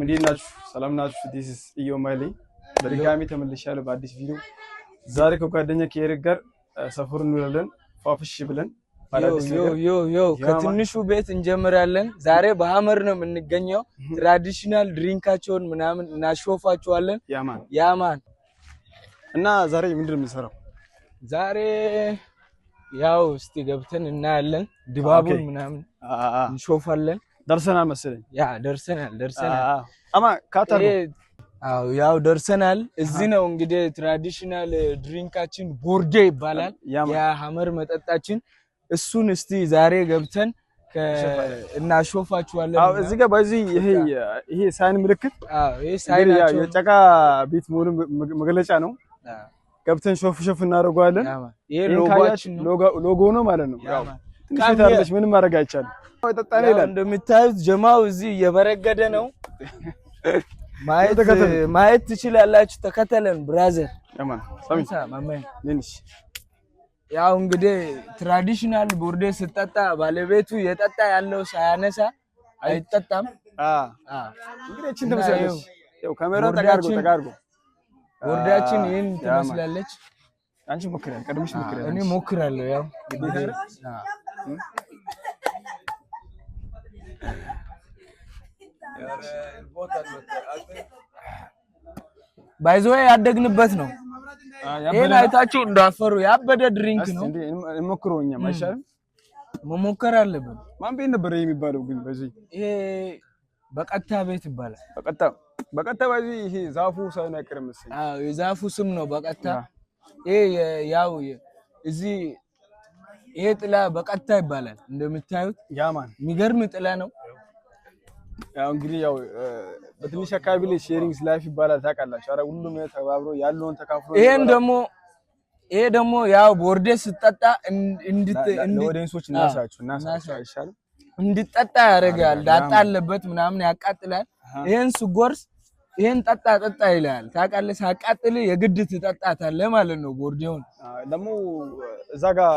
እንዴት ናችሁ? ሰላም ናችሁ? this is ኢዮ ማይሊ በድጋሚ ተመልሻለሁ በአዲስ ቪዲዮ። ዛሬ ከጓደኛ ከኤሪክ ጋር ሰፈሩን እንውላለን ፋፍሽ ብለን ከትንሹ ቤት እንጀምራለን። ዛሬ በሐመር ነው የምንገኘው። ትራዲሽናል ድሪንካቸውን ምናምን እናሾፋቸዋለን። ያማን እና ዛሬ ምንድን ነው የምንሰራው? ዛሬ ያው እስቲ ገብተን እናያለን። ድባቡን ምናምን እንሾፋለን። ደርሰናል መሰለኝ። ያ ደርሰናል። አማ ካታር ያው ደርሰናል። እዚህ ነው እንግዲህ ትራዲሽናል ድሪንካችን ቦርዴ ይባላል። የሐመር መጠጣችን እሱን እስቲ ዛሬ ገብተን እናሾፋችኋለን። እዚህ ጋር በዚህ ይሄ ሳይን ምልክት ይሄ ሳይናቸው የጨቃ ቤት መሆኑ መግለጫ ነው። ገብተን ሾፍ እናደርገዋለን። ይሄ ሎጎአችን ሎጎ ነው ማለት ነው። ያው ትንሽ ታርለሽ ምንም ማድረግ አይቻልም። ወጣጣኔ ይላል። እንደምታዩት ጀማው እዚህ እየበረገደ ነው። ማየት ትችላላችሁ። ተከተለን ብራዘር። ያማን ሰምሳ ማማይ ነንሽ ያው እንግዲህ ትራዲሽናል ቦርዴ ስጠጣ ባለቤቱ የጠጣ ያለው ሳያነሳ አይጠጣም። እንግዲህ እቺ እንደምትሰለሽ ያው ካሜራውን ተጋርጎ ቦርዳችን ይሄን ትመስላለች። አንቺ ሞክሪያለሽ፣ ቀድመሽ ሞክሪያለሽ። እኔ ሞክራለሁ። ያው ባይዞይ ያደግንበት ነው። ይሄን አይታችሁ እንዳፈሩ ያበደ ድሪንክ ነው። እንሞክረውኛ አይሻልም? መሞከር አለብን። ማን ቤት ነበር የሚባለው ግን? በዚህ ይሄ በቀታ ቤት ይባላል። በቀታ በዚህ ይሄ ዛፉ ሳይሆን አይቀርም መሰለኝ። የዛፉ ስም ነው በቀታ። ይሄ ያው እዚህ ይሄ ጥላ በቀታ ይባላል። እንደምታዩት ያማን የሚገርም ጥላ ነው። ያው እንግዲህ ያው በትንሽ አካባቢ ላይ ሼሪንግስ ላይፍ ይባላል ታውቃላችሁ። አረ ሁሉም ተባብሮ ያለውን ተካፍሎ ይሄ ደግሞ ያው ቦርዴ ስጠጣ ለኦዲየንሶች እናሳችሁ አይሻልም? እንዲጠጣ ያደርጋል። ዳጣ አለበት ምናምን ያቃጥላል። ይሄን ስጎርስ ይሄን ጠጣ ይላል ታውቃለህ። ሳቃጥል የግድ ትጠጣታለህ ማለት ነው። ቦርዴውን ደግሞ እዛ ጋር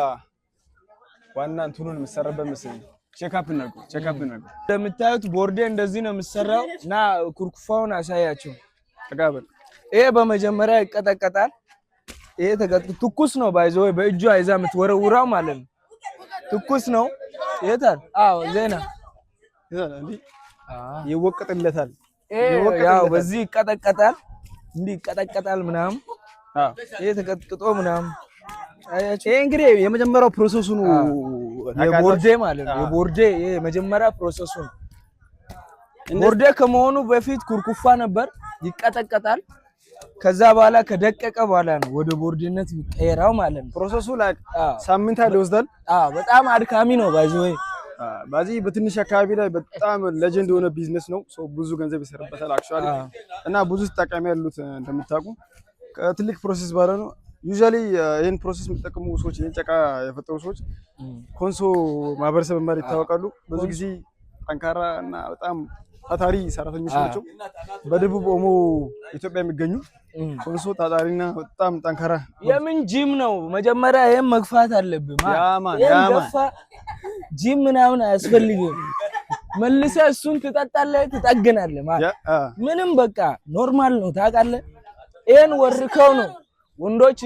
ዋና እንትኑን የምትሰራበት መሰለኝ። ቼክአፕ እናድርግ። እንደምታዩት ቦርዴ እንደዚህ ነው የሚሰራው እና ኩርኩፋውን አሳያቸው። ተጋበል። ይሄ በመጀመሪያ ይቀጠቀጣል። ይሄ ትኩስ ነው። ባይዘው በእጁ አይዛ የምትወረውራው ማለት ነው። ትኩስ ነው። ይታል። ዜና ይወቀጥለታል። ያው በዚህ ይቀጠቀጣል። እንዲህ ይቀጠቀጣል ምናምን። ይሄ ተቀጥቅጦ ምናምን አያችሁ። ይሄ እንግዲህ የመጀመሪያው ፕሮሰሱ ነው። የቦርዴ ማለት ነው። የቦርዴ የመጀመሪያ ፕሮሰሱ ነው። ቦርዴ ከመሆኑ በፊት ኩርኩፋ ነበር። ይቀጠቀጣል። ከዛ በኋላ ከደቀቀ በኋላ ነው ወደ ቦርዴነት የሚቀየራው ማለት ነው። ፕሮሰሱ ላይ ሳምንታት ይወስዳል። በጣም አድካሚ ነው። ባዚህ በትንሽ አካባቢ ላይ በጣም ሌጀንድ የሆነ ቢዝነስ ነው። ሰው ብዙ ገንዘብ ይሰራበታል አክቹአሊ እና ብዙ ተጠቃሚ ያሉት እንደምታውቁ ከትልቅ ፕሮሰስ ባለ ነው። ዩዥዋሊ ይሄን ፕሮሰስ የሚጠቀሙ ሰዎች የጨቃ የፈጠሩ ሰዎች ኮንሶ ማህበረሰብ በመባል ይታወቃሉ። ብዙ ጊዜ ጠንካራ እና በጣም ታታሪ ሰራተኞች ናቸው። በደቡብ ኦሞ ኢትዮጵያ የሚገኙ ኮንሶ ታታሪና በጣም ጠንካራ የምን ጂም ነው። መጀመሪያ ይሄን መግፋት አለብህ። ያማን ጂም ምናምን አያስፈልግም። መልሰህ እሱን ትጠጣለህ፣ ትጠግናለህ ማለት ምንም በቃ ኖርማል ነው ታውቃለህ። ይሄን ወርከው ነው ወንዶች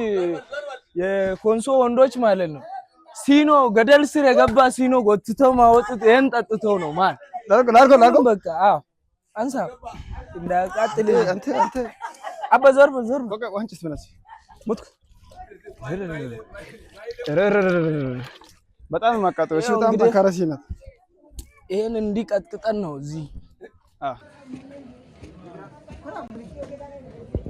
የኮንሶ ወንዶች ማለት ነው። ሲኖ ገደል ስር የገባ ሲኖ ጎትተው ማወጡት ይሄን ጠጥተው ነው ማለት ላርጎ በቃ አንሳ እንዳቃጥል አንተ አበዘር በቃ ዋንጭስ ምናስ ሞት በጣም ማቃጠው እሺ። በጣም ጠንካራ ሲናት ይሄን እንዲቀጥቅጠን ነው እዚህ